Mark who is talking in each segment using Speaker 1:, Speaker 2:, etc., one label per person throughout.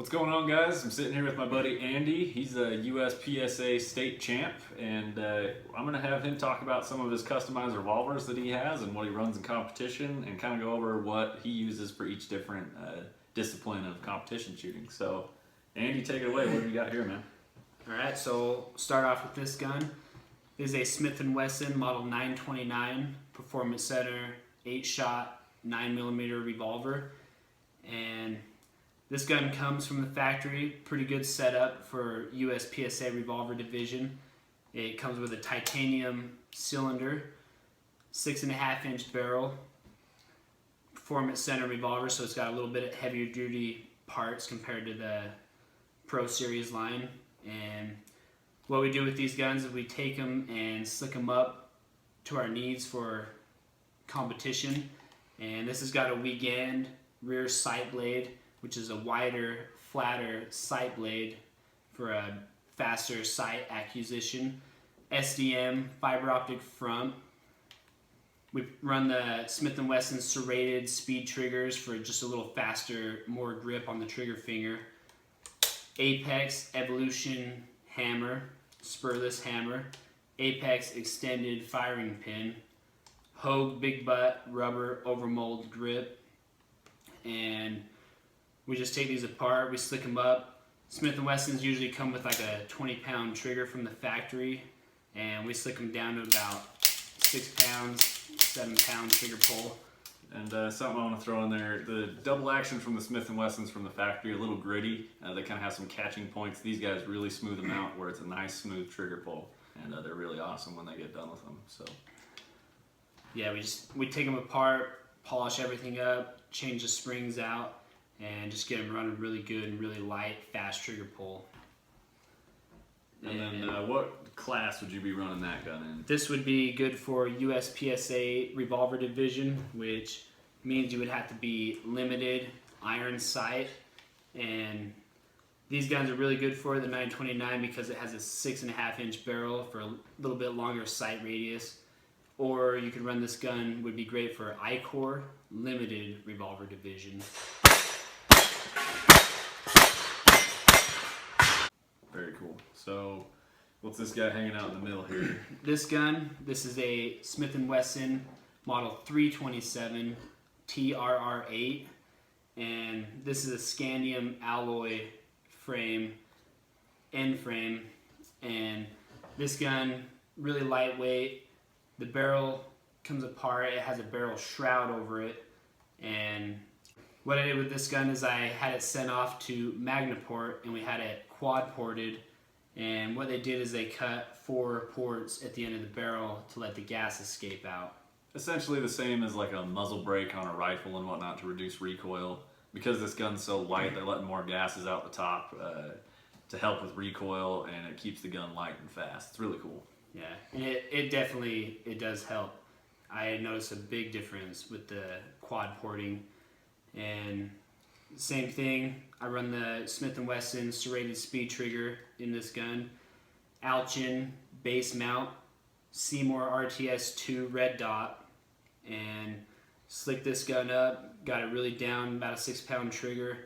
Speaker 1: What's going on, guys? I'm sitting here with my buddy Andy. He's a USPSA state champ, and I'm going to have him talk about some of his customized revolvers that he has and what he runs in competition, and kind of go over what he uses for each different discipline of competition shooting. So, Andy, take it away. What do you got here, man?
Speaker 2: All right, so start off with this gun. This is a Smith & Wesson Model 929 Performance Center 8-shot 9mm revolver, and this gun comes from the factory. Pretty good setup for USPSA revolver division. It comes with a titanium cylinder, 6.5-inch barrel, Performance Center revolver, so it's got a little bit heavier duty parts compared to the Pro Series line. And what we do with these guns is we take them and slick them up to our needs for competition. And this has got a Wiegand rear sight blade, which is a wider, flatter sight blade for a faster sight acquisition. SDM fiber optic front. We run the Smith & Wesson serrated speed triggers for just a little faster, more grip on the trigger finger. Apex Evolution hammer, spurless hammer. Apex extended firing pin. Hogue big butt rubber overmold grip. And we just take these apart, we slick them up. Smith & Wessons usually come with like a 20-pound trigger from the factory, and we slick them down to about 6 pounds, 7-pound trigger pull.
Speaker 1: And something I want to throw in there, the double action from the Smith & Wessons from the factory, a little gritty. They kind of have some catching points. These guys really smooth them out where it's a nice smooth trigger pull, and they're really awesome when they get done with them. So
Speaker 2: yeah, we take them apart, polish everything up, change the springs out, and just get them running really good and really light, fast trigger pull.
Speaker 1: And then what class would you be running that gun in?
Speaker 2: This would be good for USPSA revolver division, which means you would have to be limited iron sight. And these guns are really good for the 929 because it has a 6.5-inch barrel for a little bit longer sight radius. Or you could run this gun, would be great for ICORE limited revolver division.
Speaker 1: Very cool. So, what's this guy hanging out in the middle here?
Speaker 2: This is a Smith & Wesson Model 327 TRR8, and this is a scandium alloy frame, end frame, and this gun, really lightweight. The barrel comes apart, it has a barrel shroud over it, and what I did with this gun is I had it sent off to Magnaport, and we had it quad ported, and what they did is they cut 4 ports at the end of the barrel to let the gas escape out.
Speaker 1: Essentially the same as like a muzzle brake on a rifle and whatnot to reduce recoil. Because this gun's so light, they're letting more gases out the top to help with recoil, and it keeps the gun light and fast. It's really cool.
Speaker 2: Yeah, and it definitely does help. I noticed a big difference with the quad porting. And same thing, I run the Smith & Wesson serrated speed trigger in this gun. Alchin base mount, Seymour RTS2 red dot, and slick this gun up, got it really down, about a 6-pound trigger.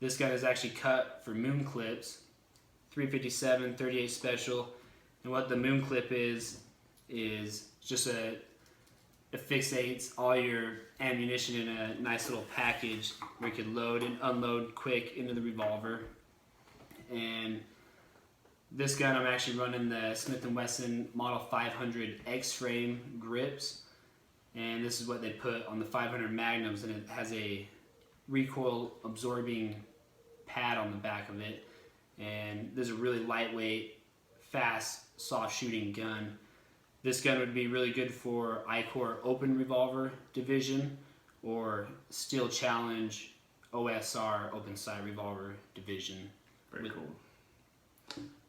Speaker 2: This gun is actually cut for moon clips, 357, 38 special, and what the moon clip is just it fixates all your ammunition in a nice little package where you can load and unload quick into the revolver. And this gun, I'm actually running the Smith & Wesson Model 500 X-frame grips, and this is what they put on the 500 Magnums, and it has a recoil absorbing pad on the back of it. And this is a really lightweight, fast, soft shooting gun. This gun would be really good for ICORE open revolver division or Steel Challenge OSR open sight revolver division.
Speaker 1: Very cool.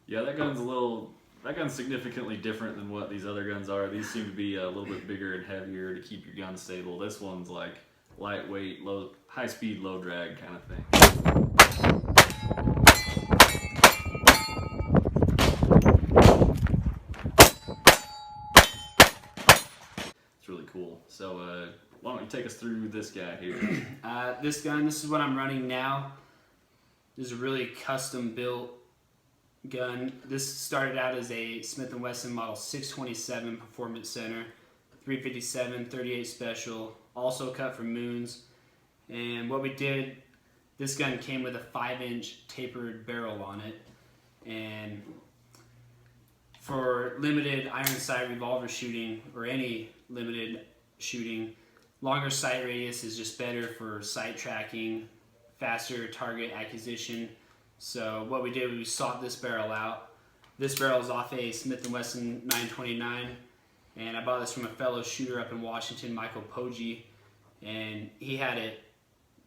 Speaker 1: Yeah, that gun's significantly different than what these other guns are. These seem to be a little bit bigger and heavier to keep your gun stable. This one's like lightweight, high speed, low drag kind of thing. Really cool. So why don't you take us through this guy here?
Speaker 2: This gun, this is what I'm running now. This is a really custom built gun. This started out as a Smith & Wesson Model 627 Performance Center, 357, 38 Special, also cut from Moons. And what we did, this gun came with a 5-inch tapered barrel on it. And for limited iron sight revolver shooting, or any limited shooting, longer sight radius is just better for sight tracking, faster target acquisition. So what we did, we sought this barrel out. This barrel is off a Smith & Wesson 929, and I bought this from a fellow shooter up in Washington, Michael Poggi, and he had it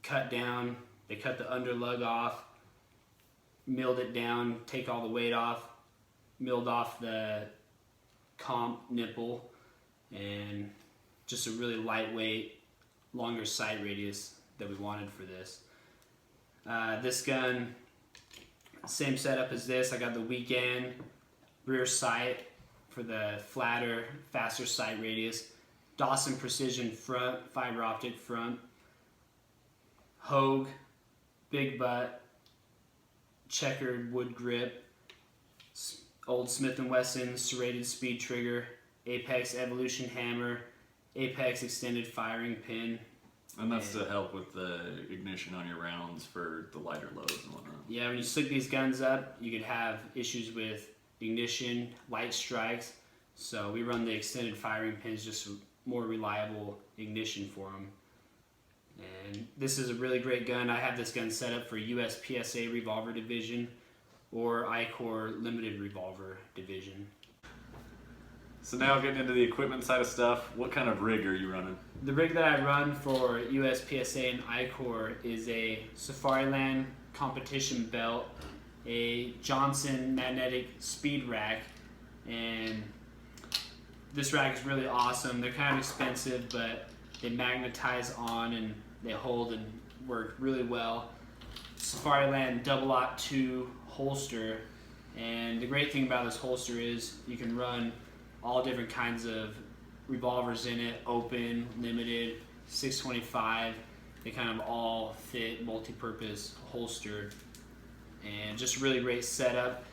Speaker 2: cut down. They cut the underlug off, milled it down, take all the weight off, milled off the comp nipple, and just a really lightweight, longer sight radius that we wanted for this. This gun, same setup as this. I got the weekend rear sight for the flatter, faster sight radius. Dawson Precision front, fiber optic front. Hogue, big butt, checkered wood grip. Old Smith & Wesson serrated speed trigger. Apex Evolution hammer. Apex extended firing pin.
Speaker 1: And that's to help with the ignition on your rounds for the lighter loads and whatnot.
Speaker 2: Yeah, when you slick these guns up, you could have issues with ignition, light strikes. So we run the extended firing pins, just more reliable ignition for them. And this is a really great gun. I have this gun set up for USPSA revolver division or ICORE limited revolver division.
Speaker 1: So now getting into the equipment side of stuff, what kind of rig are you running?
Speaker 2: The rig that I run for USPSA and ICORE is a Safariland competition belt, a Johnson magnetic speed rack, and this rack is really awesome. They're kind of expensive, but they magnetize on and they hold and work really well. Safariland Double Aught 2 holster, and the great thing about this holster is you can run all different kinds of revolvers in it, open, limited, 625. They kind of all fit, multi-purpose, holstered, and just really great setup.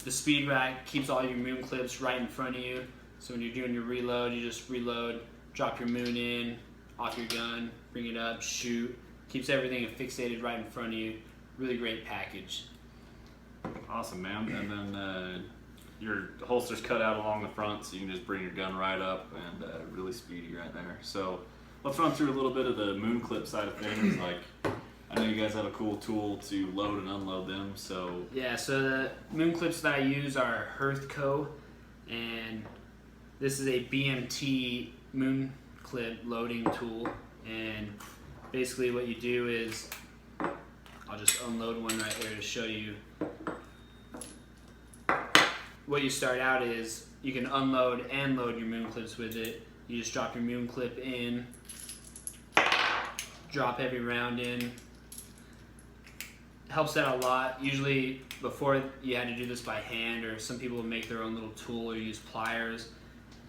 Speaker 2: The speed rack keeps all your moon clips right in front of you, so when you're doing your reload, you just reload, drop your moon in, off your gun, bring it up, shoot. Keeps everything fixated right in front of you. Really great package.
Speaker 1: Awesome, man. And then your holster's cut out along the front, so you can just bring your gun right up and really speedy right there. So let's run through a little bit of the moon clip side of things. Like, I know you guys have a cool tool to load and unload them. So
Speaker 2: yeah, so the moon clips that I use are Hearthco, and this is a BMT moon clip loading tool. And basically what you do is, I'll just unload one right there to show you. What you start out is, you can unload and load your moon clips with it. You just drop your moon clip in, drop every round in. Helps out a lot. Usually before you had to do this by hand, or some people would make their own little tool or use pliers.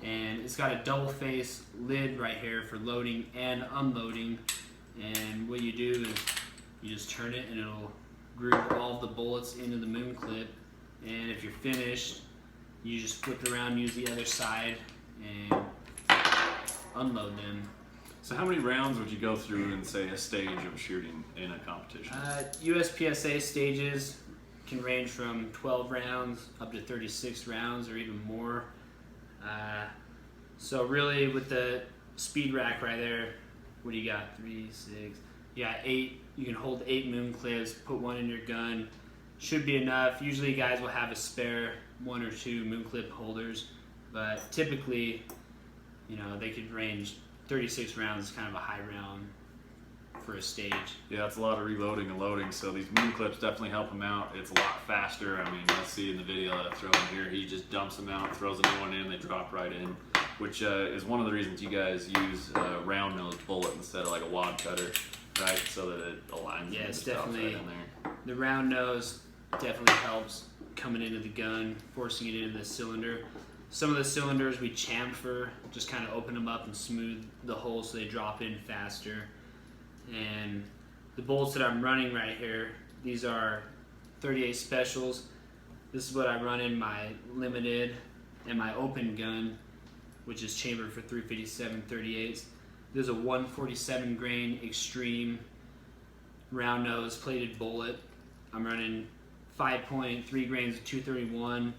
Speaker 2: And it's got a double face lid right here for loading and unloading. And what you do is you just turn it and it'll groove all of the bullets into the moon clip. And if you're finished, you just flip it around, use the other side, and unload them.
Speaker 1: So how many rounds would you go through in, say, a stage of shooting in a competition?
Speaker 2: USPSA stages can range from 12 rounds up to 36 rounds or even more. So really with the speed rack right there, what do you got? 3, 6, you got 8. You can hold 8 moon clips, put one in your gun. Should be enough. Usually guys will have a spare 1 or 2 moon clip holders, but typically, you know, they could range 36 rounds is kind of a high round for a stage.
Speaker 1: Yeah, it's a lot of reloading and loading, so these moon clips definitely help him out. It's a lot faster. I mean, you'll see in the video that I throw in here, he just dumps them out, throws a new one in, they drop right in, which is one of the reasons you guys use a round nosed bullet instead of like a wad cutter, right? So that it aligns.
Speaker 2: Yeah, it's
Speaker 1: right
Speaker 2: definitely,
Speaker 1: in there.
Speaker 2: the round nose definitely helps coming into the gun, forcing it into the cylinder. Some of the cylinders we chamfer, just kind of open them up and smooth the holes so they drop in faster. And the bolts that I'm running right here, These are 38 specials. This is what I run in my limited and my open gun, which is chambered for 357 38s. There's a 147 grain extreme round nose plated bullet. I'm running 5.3 grains of 231,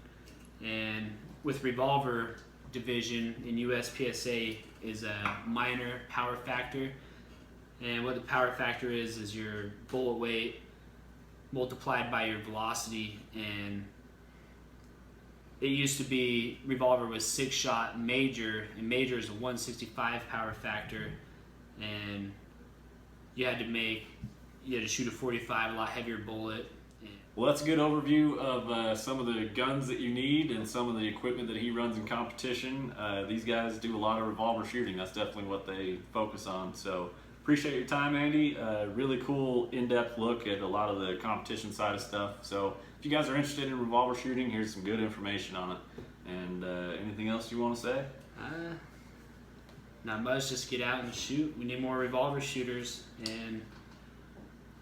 Speaker 2: and with revolver division in USPSA is a minor power factor. And what the power factor is your bullet weight multiplied by your velocity. And it used to be revolver was 6-shot major, and major is a 165 power factor, and you had to shoot a 45, a lot heavier bullet.
Speaker 1: Well, that's a good overview of some of the guns that you need and some of the equipment that he runs in competition. These guys do a lot of revolver shooting. That's definitely what they focus on. So appreciate your time, Andy. Really cool in-depth look at a lot of the competition side of stuff. So if you guys are interested in revolver shooting, here's some good information on it. And anything else you want to say?
Speaker 2: Not much, just get out and shoot. We need more revolver shooters, and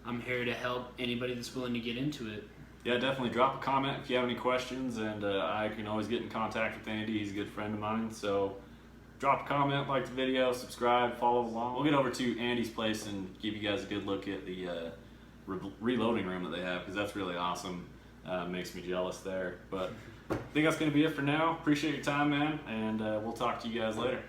Speaker 2: I'm here to help anybody that's willing to get into it.
Speaker 1: Yeah, definitely drop a comment if you have any questions, and I can always get in contact with Andy. He's a good friend of mine. So drop a comment, like the video, subscribe, follow along. We'll get over to Andy's place and give you guys a good look at the reloading room that they have, because that's really awesome. Makes me jealous there. But I think that's going to be it for now. Appreciate your time, man, and we'll talk to you guys later.